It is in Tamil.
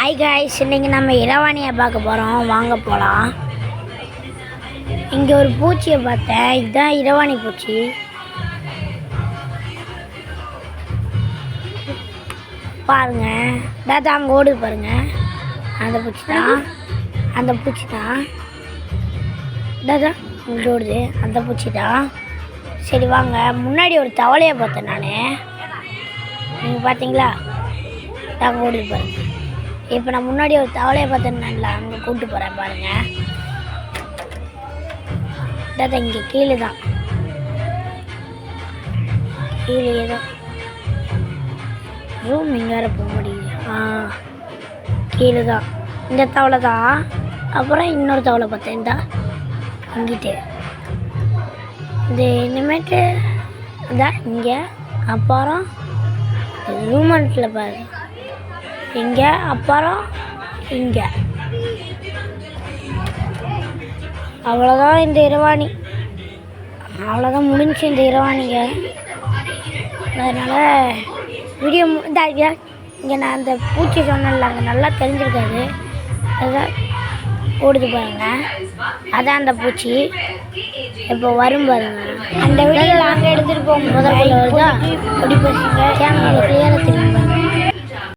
ஹாய் காய்ஸ், இன்றைக்கி நம்ம இரவாணியை பார்க்க போகிறோம். வாங்க போகலாம். இங்கே ஒரு பூச்சியை பார்த்தேன். இதுதான் இரவாணி பூச்சி. பாருங்க, தாத்தா அங்கே ஓடுது பாருங்க. அந்த பூச்சி தான் தாத்தா இங்கே ஓடுது, அந்த பூச்சி தான். சரி வாங்க, முன்னாடி ஒரு தவளையை பார்த்தேன் நான். நீங்கள் பார்த்தீங்களா? அங்கே ஓடுது பாருங்க. இப்போ நான் முன்னாடி ஒரு தவளையை பார்த்தேன்னால அங்கே கூப்பிட்டு போகிறேன் பாருங்கள். தாத்தா இங்கே கீழே தான், கீழே ஏதோ ரூம் இங்கே வேறு போக முடியல. கீழே தான் இந்த தவளை தான். அப்புறம் இன்னொரு தவளை பார்த்தேன், இந்த இங்கிட்டு இந்த இனிமேட்டு இதான் இங்கே. அப்புறம் ரூமெண்ட்டில் பாரு இங்கே, அப்புறம் இங்கே. அவ்வளோதான் இந்த இரவாணி. அவ்வளோதான் முடிஞ்சு இந்த இரவாணிங்க. அதனால் வீடியோ இங்கே நான் அந்த பூச்சி சொன்னேன்ல, அங்கே நல்லா தெரிஞ்சிருக்காது. அதுதான் ஓடுது பாருங்க, அதான் அந்த பூச்சி. இப்போ வரும் பாருங்க. அந்த வீடியோ நாங்கள் எடுத்துகிட்டு போகும்போது அப்படி பேசுங்க. கேமரா கிளியராக தெரியும் பாருங்க.